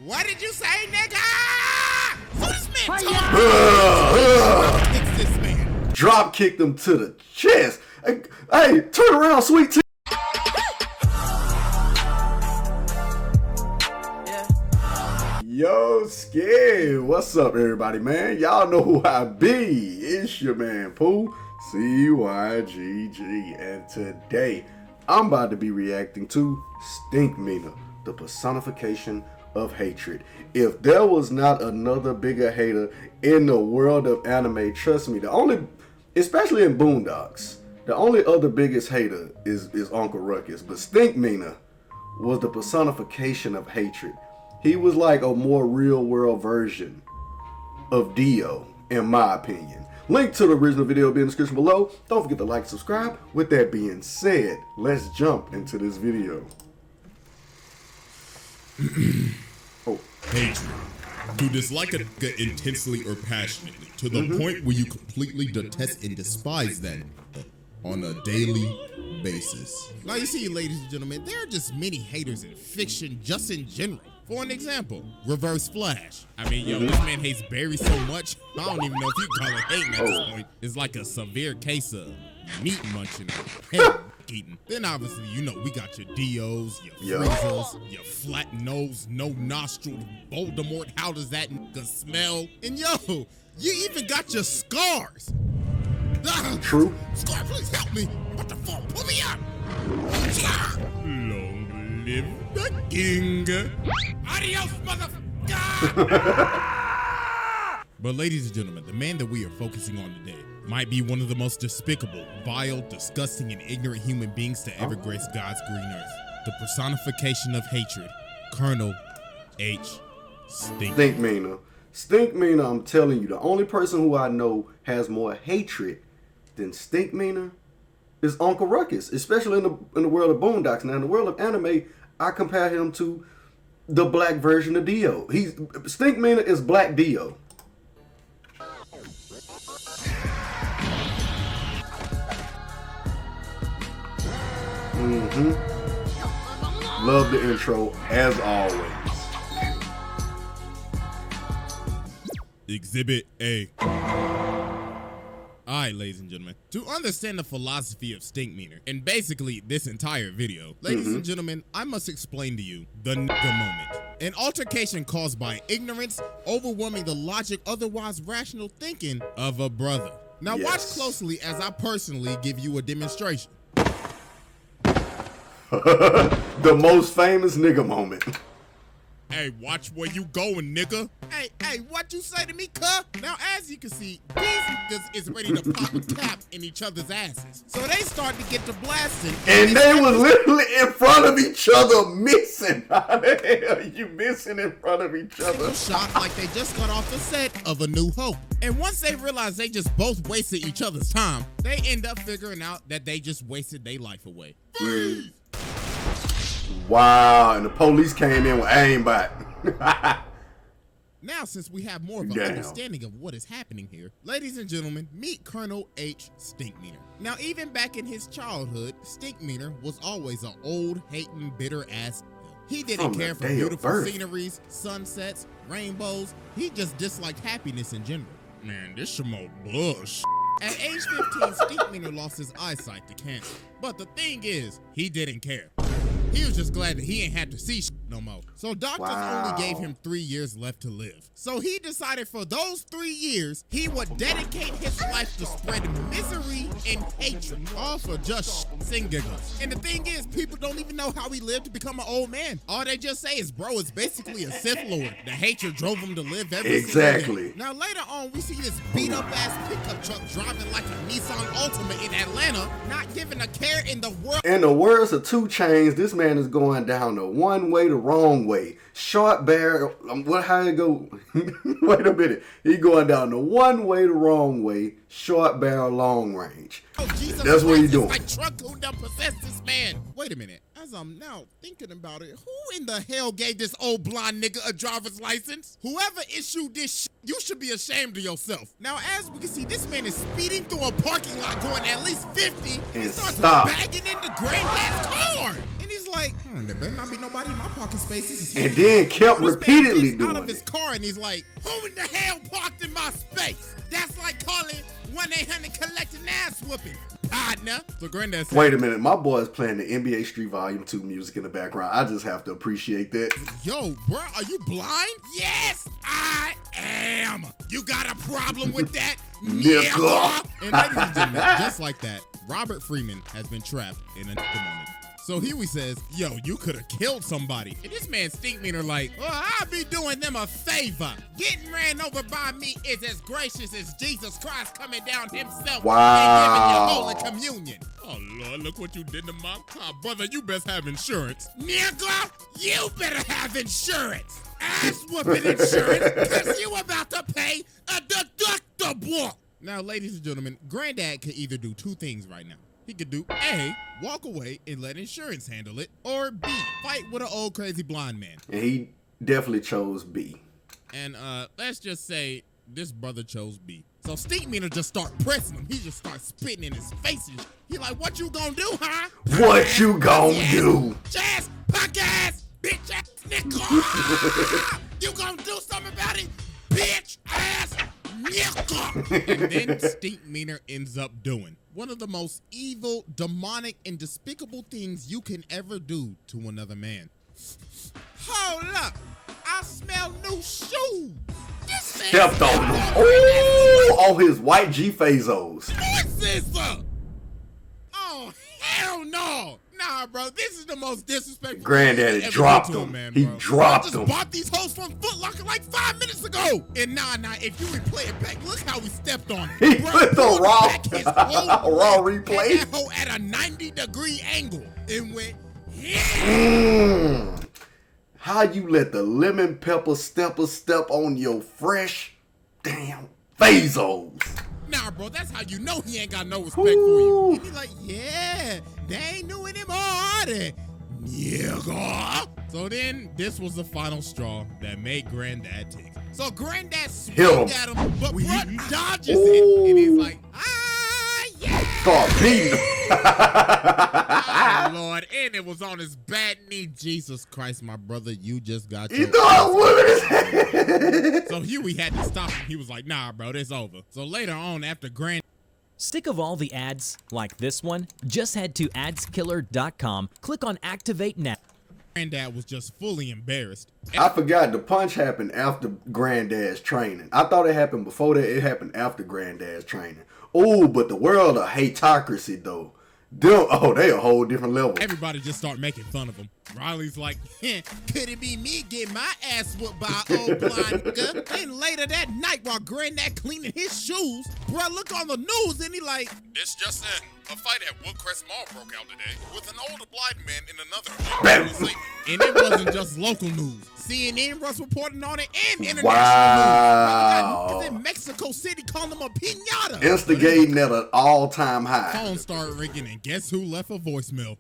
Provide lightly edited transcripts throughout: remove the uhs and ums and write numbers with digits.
What did you say, nigga? So this man fix this man. Drop kicked him to the chest. Hey, turn around, sweet tea. Yo, Skid, what's up, everybody, man? Y'all know who I be. It's your man, Pooh, CYGG, and today I'm about to be reacting to Stinkmeaner, the personification of hatred. If there was not another bigger hater in the world of anime, trust me, especially in Boondocks, the only other biggest hater is Uncle Ruckus, but Stinkmeaner was the personification of hatred. He was like a more real-world version of Dio, in my opinion. Link to the original video will be in the description below. Don't forget to like and subscribe. With that being said, let's jump into this video. Hatred. To dislike a nigga intensely or passionately, to the point where you completely detest and despise that on a daily basis. Now you see, ladies and gentlemen, there are just many haters in fiction just in general. For an example, Reverse Flash. I mean, yo, this man hates Barry so much, I don't even know if you call it hating at this point. It's like a severe case of meat munching or head eating. Then obviously, you know, we got your Dios, your Friezas, your flat nose, no nostril, Voldemort, how does that nigga smell? And yo, you even got your scars. True. Scar, please help me. What the fuck? Pull me up. Long live the king. Adios, motherfucker. But ladies and gentlemen, the man that we are focusing on today might be one of the most despicable, vile, disgusting, and ignorant human beings to ever grace God's green earth. The personification of hatred, Colonel H. Stinkmeaner. Stinkmeaner, I'm telling you, the only person who I know has more hatred than Stinkmeaner is Uncle Ruckus, especially in the world of Boondocks. Now, in the world of anime, I compare him to the black version of Dio. Stinkmeaner is Black Dio. Love the intro, as always. Exhibit A. Alright, ladies and gentlemen, to understand the philosophy of Stinkmeaner, and basically this entire video, ladies and gentlemen, I must explain to you the nigga moment. An altercation caused by ignorance, overwhelming the logic, otherwise rational thinking of a brother. Now watch closely as I personally give you a demonstration. The most famous nigga moment. Hey, watch where you going, nigga. Hey, what you say to me, cuh? Now, as you can see, these niggas is ready to pop a cap in each other's asses. So they start to get to blasting. And they was literally in front of each other missing. How the hell are you missing in front of each other? Shot like they just got off the set of A New Hope. And once they realize they just both wasted each other's time, they end up figuring out that they just wasted their life away. Wow, and the police came in with aimbot. Now, since we have more of an understanding of what is happening here, ladies and gentlemen, meet Colonel H. Stinkmeaner. Now, even back in his childhood, Stinkmeaner was always an old, hating, bitter ass. He didn't care for beautiful sceneries, sunsets, rainbows. He just disliked happiness in general. Man, this some old bullshit. At age 15, Stinkmeaner lost his eyesight to cancer. But the thing is, he didn't care. He was just glad that he ain't had to see shit no more. So doctors only gave him 3 years left to live. So he decided for those 3 years, he would dedicate his life to spread misery and hatred, all for just shits and giggles. And the thing is, people don't even know how he lived to become an old man. All they just say is, bro, it's basically a Sith Lord. The hatred drove him to live every single day. Now later on, we see this beat up ass pickup truck driving like a Nissan Altima in Atlanta, not giving a care in the world. In the words of 2 Chainz, this man is going down the one way, the wrong way. Short barrel, how it go? Wait a minute. He going down the one way, the wrong way, short barrel, long range. Oh, Jesus That's what he's doing. Like truck who done possessed this man. Wait a minute. As I'm now thinking about it, who in the hell gave this old blonde nigga a driver's license? Whoever issued this shit, you should be ashamed of yourself. Now, as we can see, this man is speeding through a parking lot going at least 50 and starts bagging into granddad's car. And he's like, like, there better not be nobody in my parking spaces. And then kept This man repeatedly gets out doing of his it. car and he's like, who in the hell parked in my space? That's like calling 1-800 collect an ass whooping, partner. So Granddad said, Wait a minute, my boy's playing the NBA Street Volume 2 music in the background. I just have to appreciate that. yo, bro, are you blind? Yes, I am. You got a problem with that, nigga? And ladies and gentlemen, just like that, Robert Freeman has been trapped in a moment. So Huey says, yo, you could have killed somebody. And this man Stinkmeaner like, well, I'll be doing them a favor. Getting ran over by me is as gracious as Jesus Christ coming down himself and giving you Holy Communion. Oh, Lord, look what you did to my car. Brother, you best have insurance. Nigga, you better have insurance. Ass whooping insurance, because you about to pay a deductible. Now, ladies and gentlemen, Granddad could either do two things right now. He could do A, walk away and let insurance handle it, or B, fight with an old crazy blind man. And he definitely chose B. And let's just say this brother chose B. So Stinkmeaner just start pressing him. He just starts spitting in his face. And he like, what you gonna do, huh? What you gonna do? Ass, punk ass, bitch ass nigga. You gonna do something about it, bitch ass nigga. And then Stinkmeaner ends up doing one of the most evil, demonic, and despicable things you can ever do to another man. Hold up. I smell new shoes. This man Stepped on him. Ooh, on his white G-Fazos. Oh, hell no. Nah, bro, this is the most disrespectful. Granddaddy thing dropped ever him. Man, He bro. dropped I him. just bought these hoes from Foot Locker like 5 minutes ago. And nah, if you replay it back, look how we stepped on it. He Bro, put the pulled raw- back his whole raw leg replay. and that hoe at a 90-degree angle. And went, yeah. How you let the lemon pepper step on your fresh damn Fazos? Nah, bro, that's how you know he ain't got no respect for you. And he like, yeah, they ain't new anymore, are they? Nigga. So then, this was the final straw that made Granddad tick. So Granddad swung at him, but bro dodges it, and he's like, yeah! Start beating him. Oh, Lord, and it was on his bad knee. Jesus Christ, my brother, you just got He thought I was. So Huey had to stop him. He was like, nah, bro, it's over. So later on, after Sick of all the ads like this one? Just head to adskiller.com, click on Activate Now. Granddad was just fully embarrassed. I forgot the punch happened after Granddad's training. I thought it happened before that. It happened after Granddad's training. Oh, but the world of hateocracy though. They a whole different level. Everybody just start making fun of him. Riley's like, could it be me getting my ass whooped by an old blind nigga? Then later that night while Granddad cleaning his shoes, bro, look on the news and he like, this just in. A fight at Woodcrest Mall broke out today with an older blind man in another. And it wasn't just local news. CNN was reporting on it and international Wow. news. Niggas in Mexico City calling him a piñata. Instigating at an all-time high. Phone started ringing and guess who left a voicemail?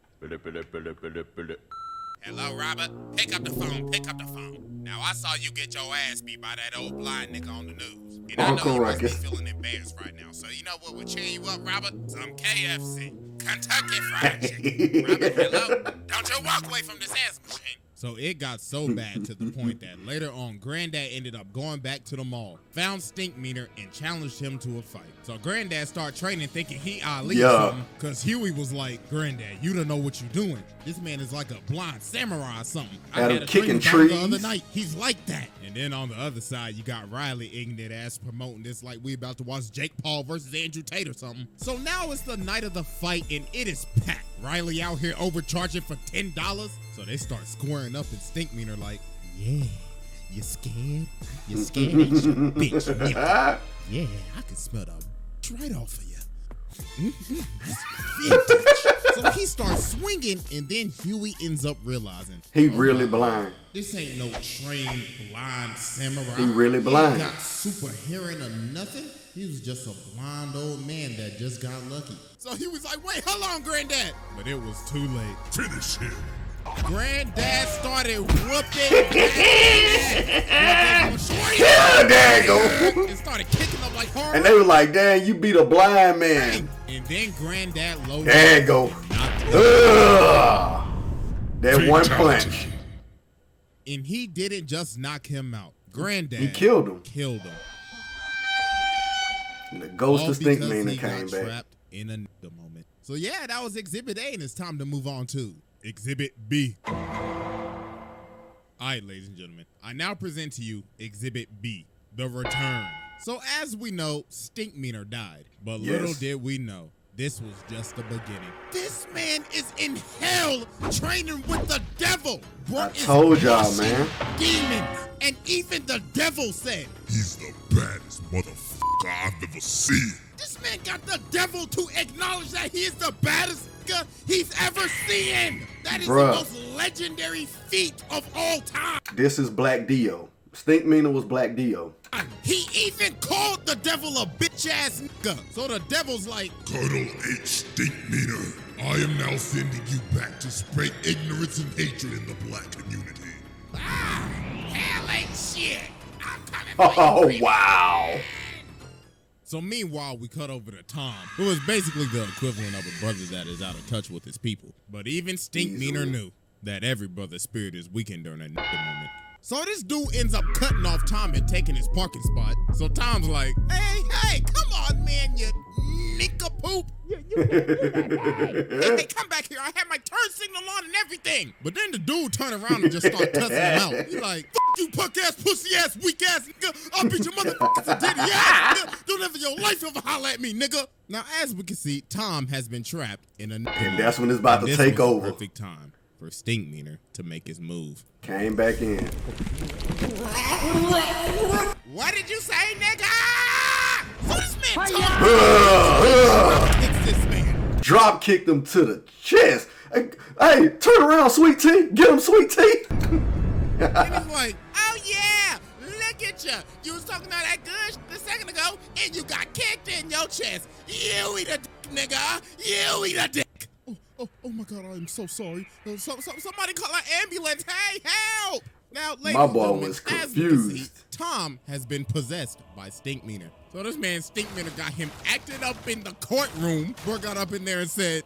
Hello, Robert? Pick up the phone. Pick up the phone. Now, I saw you get your ass beat by that old blind nigga on the news. And I know Uncle you must be Ruckus. feeling embarrassed right now. So, you know what would cheer you up, Robert? Some KFC. Kentucky Fried Chicken. Robert, hello? Don't you walk away from this ass machine. So it got so bad to the point that later on, Granddad ended up going back to the mall, found Stinkmeaner, and challenged him to a fight. So Granddad started training thinking he Ali or something, because Huey was like, Granddad, you don't know what you're doing. This man is like a blind samurai or something. Had him a kicking dream about him trees. the other night. He's like that. And then on the other side, you got Riley ignorant ass promoting this like we about to watch Jake Paul versus Andrew Tate or something. So now it's the night of the fight, and it is packed. Riley out here overcharging for $10. So they start squaring up, and Stinkmeaner like, yeah, you scared? You scared, ain't you, bitch? Nigga. Yeah, I can smell the right off of you. So he starts swinging, and then Huey ends up realizing He really blind. this ain't no trained blind samurai. He really blind. He got super hearing or nothing. He was just a blind old man that just got lucky. So he was like, wait, hold on, Granddad. But it was too late. Finish him. Granddad started whooping. Yeah, there you go. And started kicking up like horror. And they were like, "Damn, you beat a blind man." And then Granddad loaded. There you go. and knocked him. Ugh. That one punch. And he didn't just knock him out. Granddad. He killed him. Killed him. And the ghost All of because Stinkmeaner he came got back. trapped in a moment. So yeah, that was Exhibit A, and it's time to move on to Exhibit B. All right, ladies and gentlemen, I now present to you Exhibit B, The Return. So as we know, Stinkmeaner died, but little did we know, this was just the beginning. This man is in hell training with the devil. I told y'all, man. Demons, and even the devil said, He's the baddest motherfucker I've ever seen. this man got the devil to acknowledge that he is the baddest nigga he's ever seen. That is the most legendary feat of all time. This is Black Dio. Stinkmeaner was Black Dio. He even called the devil a bitch ass nigga. So the devil's like, Colonel H. Stinkmeaner, I am now sending you back to spread ignorance and hatred in the black community. hell ain't shit. I'm coming for Oh, you, wow. So meanwhile, we cut over to Tom, who is basically the equivalent of a brother that is out of touch with his people. But even Stinkmeaner knew that every brother's spirit is weakened during that moment. So this dude ends up cutting off Tom and taking his parking spot. So Tom's like, hey, come on, man, you nincompoop. Hey, come back here. I had my turn signal on and everything. But then the dude turned around and just started cussing him out. He's like, fuck you, punk ass, pussy ass, weak ass nigga. I'll beat your motherfuckers and ditty ass nigga. Don't ever your life ever holler at me, nigga. Now, as we can see, Tom has been trapped in a... And that's when it's about to take over. Perfect time for Stinkmeaner to make his move. Came back in. What did you say, nigga? So this man kicks this man. Drop kicked him to the chest. Hey, turn around, Sweet Tea. Get him, Sweet Tea. And he's like, oh yeah, look at you. You was talking all that good a second ago, and you got kicked in your chest. You eat a dick, nigga. You eat a dick. Oh my God, I'm so sorry. Somebody call an ambulance. Hey, help! Now, my boy was confused. Tom has been possessed by Stinkmeaner. So this man Stinkmeaner got him acted up in the courtroom. Bro got up in there and said,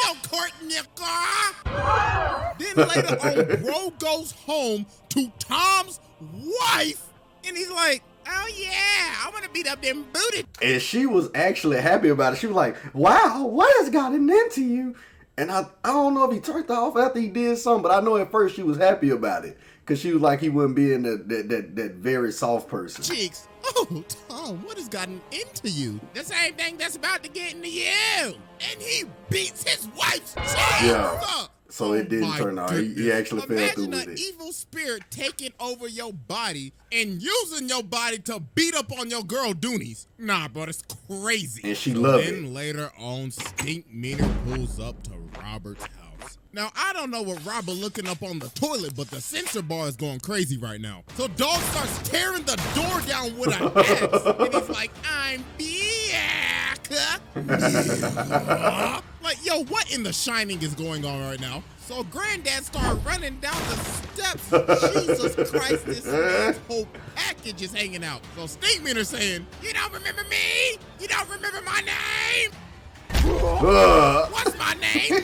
yo, court nigga. Then later on, bro goes home to Tom's wife, and he's like, oh yeah, I want to beat up them booty. And she was actually happy about it. She was like, wow, what has gotten into you? And I don't know if he turned off after he did something, but I know at first she was happy about it. Because she was like he wouldn't be in that very soft person. Cheeks. Oh, Tom, what has gotten into you? The same thing that's about to get into you. And he beats his wife's cheeks up. So it didn't turn out. He actually fell through with it. Imagine an evil spirit taking over your body and using your body to beat up on your girl Doonies. Nah, bro, it's crazy. And she loved it. Then later on, Stinkmeaner pulls up to Robert's house. Now, I don't know what Robert looking up on the toilet, but the sensor bar is going crazy right now. So Dog starts tearing the door down with an axe, and he's like, I'm back. Like, yo, what in The Shining is going on right now? So Granddad started running down the steps. Jesus Christ, this man's whole package is hanging out. So Stinkmeaner saying, you don't remember me? You don't remember my name? What's my name?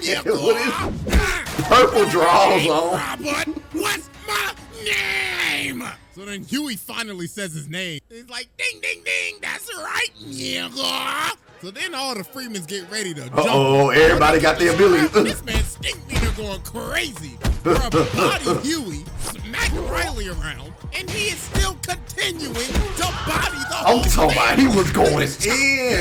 Purple draws on. Robert, what's my name? So then Huey finally says his name. He's like, ding, ding, ding, that's right, nigga. So then all the Freemans get ready to jump. Oh, everybody got their ability. This man Stinkmeaner going crazy. Body Huey smacked Riley around, and he is still continuing to body the whole I'm talking about he was going in.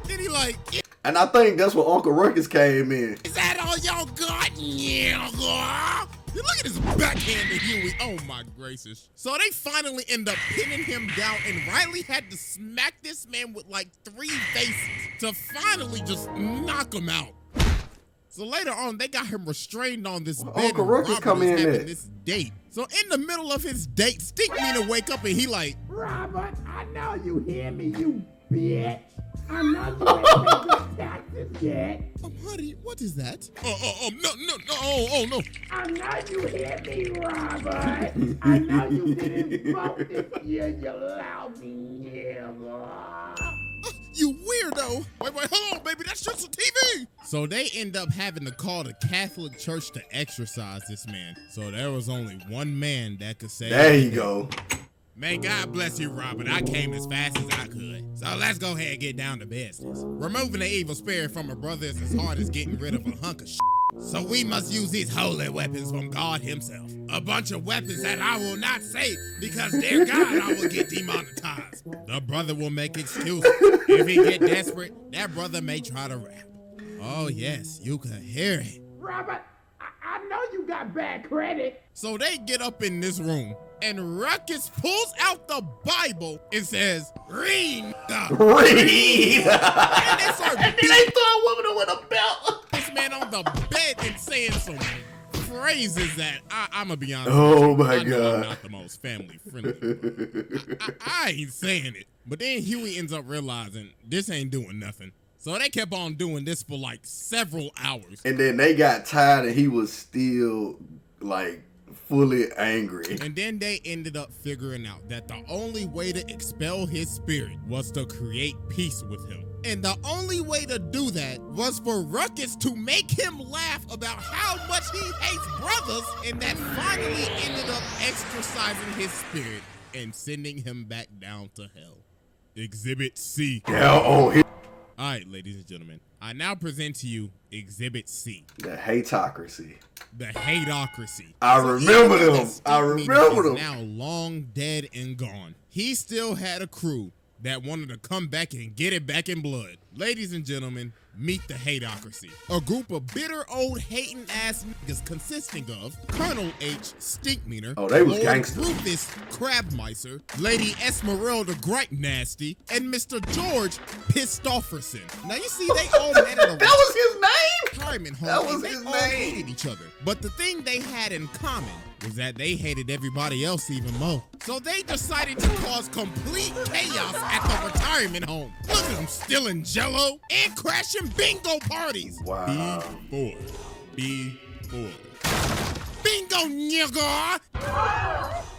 Then he like, and I think that's where Uncle Ruckus came in. is that all y'all got, nigga? Look at his backhanded Huey. Oh my gracious. So they finally end up pinning him down, and Riley had to smack this man with like 3 faces to finally just knock him out. So later on, they got him restrained on this bed. Uncle Ruckus come in there. This date. So in the middle of his date, Stinkmeaner wake up and he like, Robert, I know you hear me, you bitch. I know you ain't paid your taxes yet. honey, what is that? No. I know you hear me, Robert. I know you didn't vote this year, you lousy nigga. you weirdo. Wait, hold on, baby, that's just a TV. So they end up having to call the Catholic Church to exorcise this man. So there was only one man that could say. There you go. May God bless you, Robert. I came as fast as I could. So let's go ahead and get down to business. Removing the evil spirit from a brother is as hard as getting rid of a hunk of shit. So we must use these holy weapons from God himself. A bunch of weapons that I will not say because dear God, I will get demonetized. The brother will make excuses. If he get desperate, that brother may try to rap. Oh yes, you can hear it. Robert, I know you got bad credit. So they get up in this room and Ruckus pulls out the Bible and says, read. Read. And they start And then they throw a woman with a belt. this man on the bed and saying some phrases that I'm gonna be honest. Oh my I know God. I'm not the most family friendly. I ain't saying it. But then Huey ends up realizing this ain't doing nothing. So they kept on doing this for like several hours. And then they got tired and he was still like fully angry. And then they ended up figuring out that the only way to expel his spirit was to create peace with him. And the only way to do that was for Ruckus to make him laugh about how much he hates brothers, and that finally ended up exorcising his spirit and sending him back down to hell. Exhibit C. Yeah, oh, All right, ladies and gentlemen, I now present to you Exhibit C. the hateocracy. The hateocracy. I remember even though them. the I Stinkmeaner remember is them. now long dead and gone, he still had a crew that wanted to come back and get it back in blood. Ladies and gentlemen, meet the hateocracy. A group of bitter old hating ass niggas consisting of Colonel H. Stinkmeaner, Oh, they was Lord gangsters. Rufus Crabmicer, Lady Esmeralda Gripe Nasty, and Mr. George Pistofferson. Now you see, they all met at a That was his name? retirement home. That was and they his all name. hated each other. But the thing they had in common was that they hated everybody else even more. So they decided to cause complete chaos at the retirement home. Look at them stealing jello and crashing bingo parties. Wow. B4. Bingo, nigga!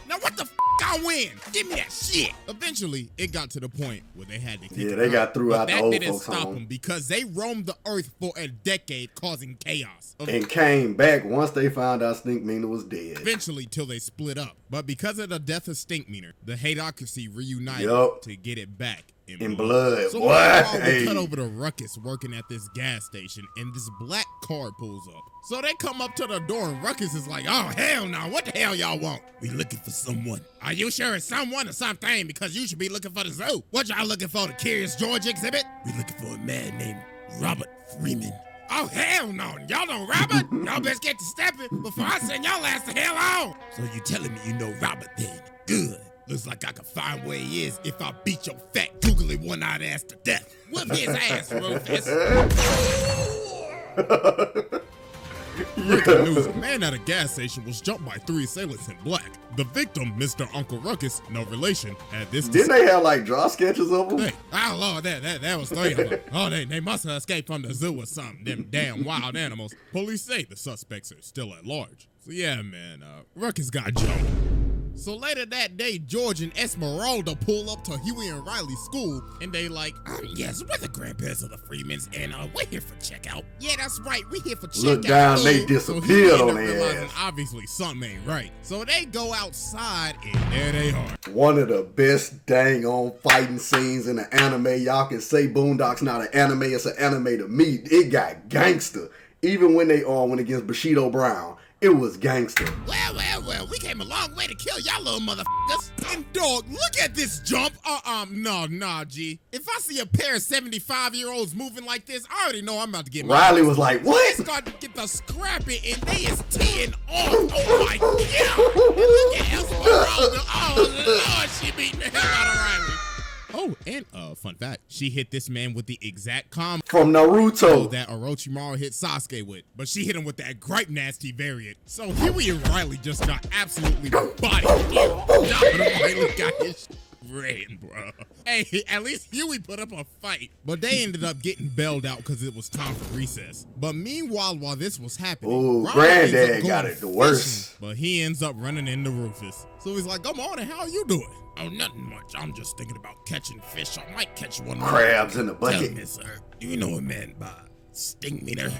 Now what the f*** I win? Give me that shit! Eventually, it got to the point where they had to kick Yeah, it they out. got threw But out the that old didn't folks stop home. them because they roamed the earth for a decade causing chaos. And came back once they found out Stinkmeaner was dead. Eventually till they split up. But because of the death of Stinkmeaner, the hateocracy reunited Yup. to get it back In blood. So Boy, meanwhile, we hey. cut over to Ruckus working at this gas station, and this black car pulls up. So they come up to the door, and Ruckus is like, oh, hell no, what the hell y'all want? We looking for someone. Are you sure it's someone or something? Because you should be looking for the zoo. What y'all looking for, the Curious George exhibit? We looking for a man named Robert Freeman. Oh, hell no. Y'all know Robert? Y'all best get to stepping before I send y'all ass the hell on. So you telling me you know Robert then? Good. Looks like I can find where he is if I beat your fat, googly one-eyed ass to death. Whip his ass, Rufus. Breaking news, a man at a gas station was jumped by 3 assailants in black. The victim, Mr. Uncle Ruckus, no relation, had this to Didn't they have like draw sketches of them? Hey, oh Lord, that was 3 of them. Oh, they must have escaped from the zoo or something. Them damn wild animals. Police say the suspects are still at large. So yeah, man, Ruckus got jumped. So later that day, George and Esmeralda pull up to Huey and Riley's school, and they like, yes, we're the grandparents of the Freemans, and we're here for checkout. Yeah, that's right, we're here for checkout. Look down, they So disappeared Huey end on up their realizing ass. obviously something ain't right. So they go outside, and there they are. One of the best dang on fighting scenes in the anime. Y'all can say Boondocks not an anime, it's an anime to me. It got gangster. Even when they went against Bushido Brown, it was gangster. Well, we came a long way to kill y'all little motherfuckers. And dog, look at this jump. Nah, G. If I see a pair of 75-year-olds moving like this, I already know I'm about to get my Riley was like, They what? start to get the scrapping, and they is teeing off. Oh my God. And look at Esmeralda. Oh Lord, she beating the hell out of Riley. Oh, and fun fact, she hit this man with the exact combo From Naruto. that Orochimaru hit Sasuke with, but she hit him with that Gripe Nasty variant. So Huey and Riley just got absolutely bodied. Riley got his ran, bro. Hey, at least Huey put up a fight, but they ended up getting bailed out because it was time for recess. But meanwhile, while this was happening, Ooh, Riley ends up Granddad got going it the worst. fishing, but he ends up running into Rufus. So he's like, "Come on, and how are you doing?" Oh, nothing much. I'm just thinking about catching fish. I might catch one more. Crabs in the Tell bucket. me, sir, do you know what man by Stinkmeaner?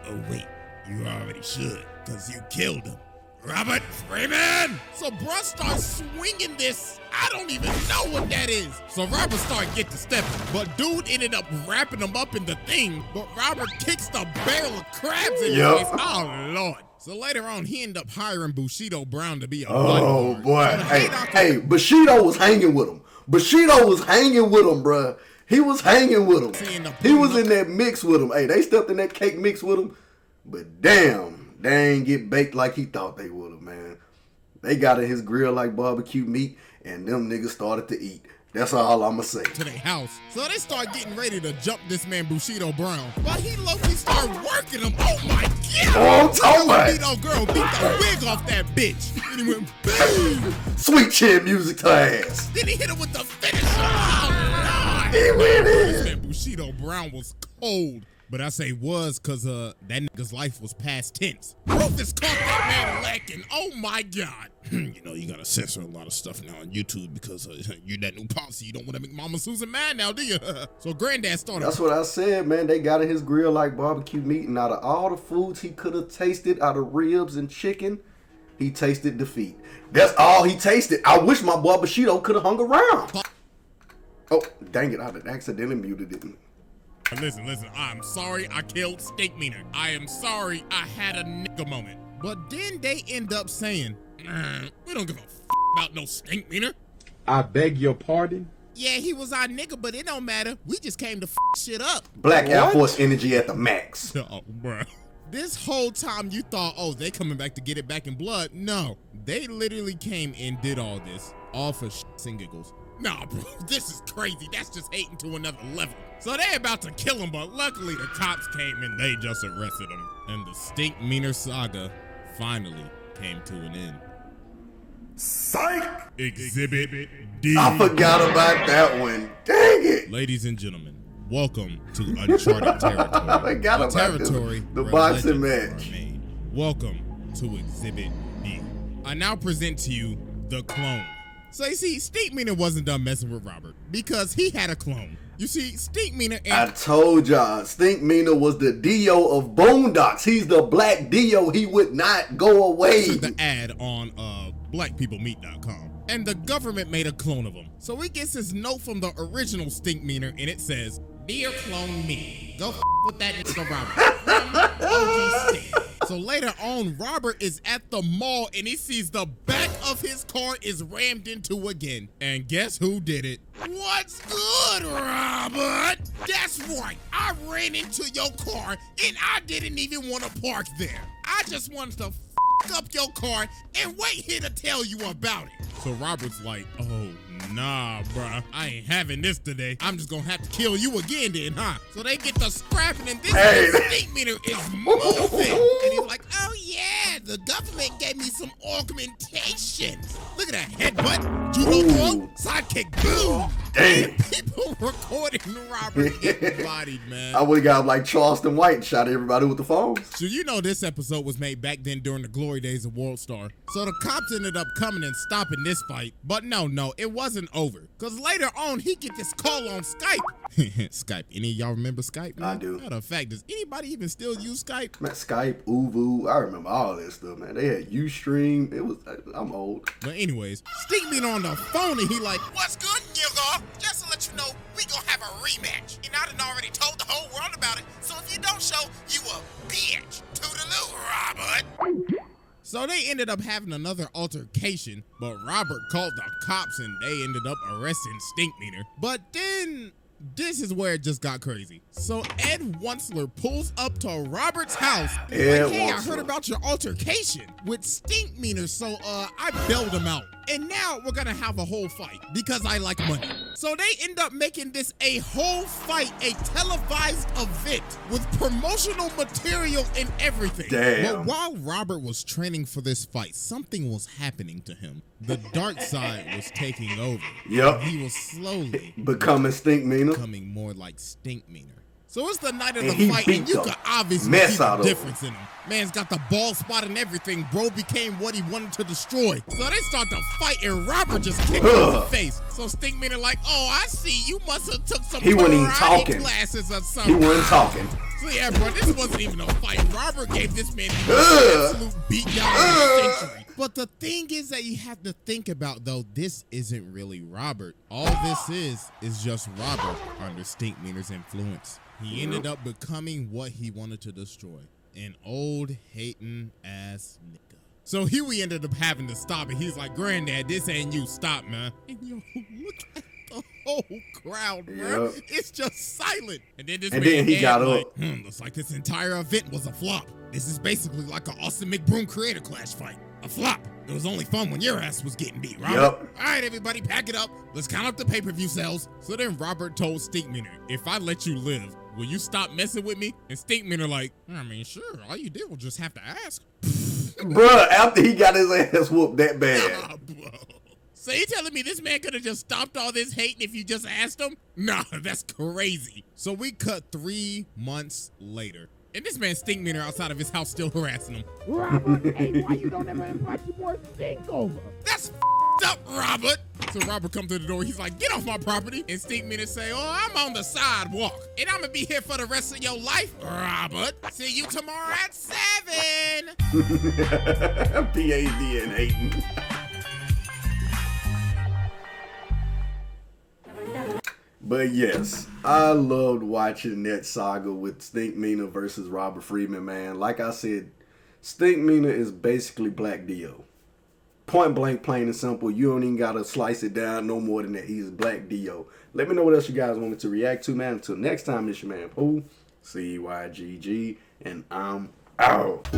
Oh, wait, you already should, because you killed him. Robert Freeman! So bruh starts swinging this. I don't even know what that is. So Robert started getting to stepping, but dude ended up wrapping him up in the thing, but Robert kicks the barrel of crabs in his face. Oh, Lord. So later on, he ended up hiring Bushido Brown to be a bodyguard. Boy. So Hey, Bushido was hanging with him. Bushido was hanging with him, bruh. He was hanging with him. He was in that mix with him. Hey, they stepped in that cake mix with him, but damn. They ain't get baked like he thought they would have, man. They got in his grill like barbecue meat, and them niggas started to eat. That's all I'ma say. To their house. So they start getting ready to jump this man Bushido Brown. But he low-key started working him. Oh my God! Oh, I'm talking about. Bushido girl beat the wig off that bitch. And he went boom. Sweet chin music to ass. Then he hit him with the finisher. Oh Lord! He went This in. man Bushido Brown was cold. But I say was because that nigga's life was past tense. Rufus caught that man lacking. Oh my God. You know, you gotta censor a lot of stuff now on YouTube because you that new policy. You don't want to make Mama Susan mad now, do you? So Granddad started. That's what I said, man. They got in his grill like barbecue meat, and out of all the foods he could have tasted, out of ribs and chicken, he tasted defeat. That's all he tasted. I wish my boy Bushido could have hung around. Oh, dang it. I accidentally muted it. Listen, I'm sorry I killed Stinkmeaner. I am sorry I had a nigga moment. But then they end up saying, we don't give a about no Stinkmeaner. I beg your pardon? Yeah, he was our nigga, but it don't matter. We just came to shit up. Black Air Force energy at the max. Oh, bro. This whole time you thought, oh, they coming back to get it back in blood. No, they literally came and did all this, all for shits and giggles. Nah, bro, this is crazy. That's just hating to another level. So they about to kill him, but luckily the cops came and they just arrested him. And the Stinkmeaner saga finally came to an end. Psych! Exhibit D. I forgot about that one. Dang it! Ladies and gentlemen, welcome to uncharted territory. I forgot about territory the where boxing legends match. are made. Welcome to Exhibit D. I now present to you the clone. So you see, Stinkmeaner wasn't done messing with Robert because he had a clone. You see, Stinkmeaner and I told y'all, Stinkmeaner was the Dio of Boondocks. He's the black Dio. He would not go away. the ad on blackpeoplemeet.com. And the government made a clone of him. So he gets his note from the original Stinkmeaner and it says, "Dear clone me, go with that nigga Robert." OG Stink. So later on, Robert is at the mall and he sees the back of his car is rammed into again. And guess who did it? What's good, Robert? That's right. I ran into your car and I didn't even want to park there. I just wanted to up your car and wait here to tell you about it. So Robert's like, oh, nah, bruh. I ain't having this today. I'm just gonna have to kill you again then, huh? So they get to scrapping and this Stinkmeaner is moving. And he's like, oh yeah, the government gave me some augmentation. Look at that headbutt, judo throw, sidekick, boom. Damn. People recording Robert getting bodied, man. I would have got like Charleston White and shot everybody with the phones. So you know this episode was made back then during the glory days of World Star. So the cops ended up coming and stopping this fight. But no, it wasn't over. Because later on, he get this call on Skype. Skype. Any of y'all remember Skype, man? I do. Matter of fact, does anybody even still use Skype? Man, Skype, Uvu, I remember all that stuff, man. They had Ustream. It was, I'm old. But anyways, Stinkmeaner on the phone and he like, what's good, nigga? Just to let you know, we gonna have a rematch. And I done already told the whole world about it. So if you don't show, you a bitch. Toodaloo, Robert. So they ended up having another altercation, but Robert called the cops and they ended up arresting Stinkmeaner. But then this is where it just got crazy. So Ed Wunsler pulls up to Robert's house. He's like, hey, I heard about your altercation with Stinkmeaner, so I bailed him out. And now we're gonna have a whole fight because I like money. So they end up making this a whole fight, a televised event with promotional material and everything. Damn. But while Robert was training for this fight, something was happening to him. The dark side was taking over. Yep. He was slowly Becoming Stinkmeaner. becoming more like Stinkmeaner. So it's the night of And the he fight, beat and you the can obviously mess see out the of him. difference in him. Man's got the bald spot and everything. Bro became what he wanted to destroy. So they start to fight, and Robert just kicked him in the face. So Stinkmeaner like, oh, I see. You must have took some He wasn't even karate talking. classes or He something. wasn't talking. So yeah, bro, this wasn't even a fight. Robert gave this man the absolute beatdown of the century. But the thing is that you have to think about, though, this isn't really Robert. All this is just Robert under Stinkmeaner's influence. He ended up becoming what he wanted to destroy. An old hating ass nigga. So here we ended up having to stop it. He's like, Granddad, this ain't you. Stop, man. And yo, look at the whole crowd, bro. Yep. It's just silent. And then this And man then he got like, up. looks like this entire event was a flop. This is basically like an Austin McBroom Creator Clash fight. A flop. It was only fun when your ass was getting beat, Robert. Yep. All right, everybody, pack it up. Let's count up the pay-per-view sales. So then Robert told Stinkmeaner, if I let you live, will you stop messing with me? And Stinkmeaner like, I mean, sure. All you did was just have to ask. Bruh, after he got his ass whooped that bad. Nah, bro. So you telling me this man could have just stopped all this hating if you just asked him? Nah, that's crazy. So we cut 3 months later. And this man Stinkmeaner outside of his house still harassing him. Robert, hey, why you don't ever invite your boy Stink over? That's up, Robert. So Robert come to the door. He's like, get off my property. And Stinkmeaner say, oh, I'm on the sidewalk. And I'm going to be here for the rest of your life, Robert. See you tomorrow at 7. PAD and hating. But yes, I loved watching that saga with Stinkmeaner versus Robert Friedman, man. Like I said, Stinkmeaner is basically Black Dio. Point blank, plain and simple. You don't even gotta slice it down no more than that. He's Black Dio. Let me know what else you guys want me to react to, man. Until next time, it's your man Pooh, CYGG, and I'm out.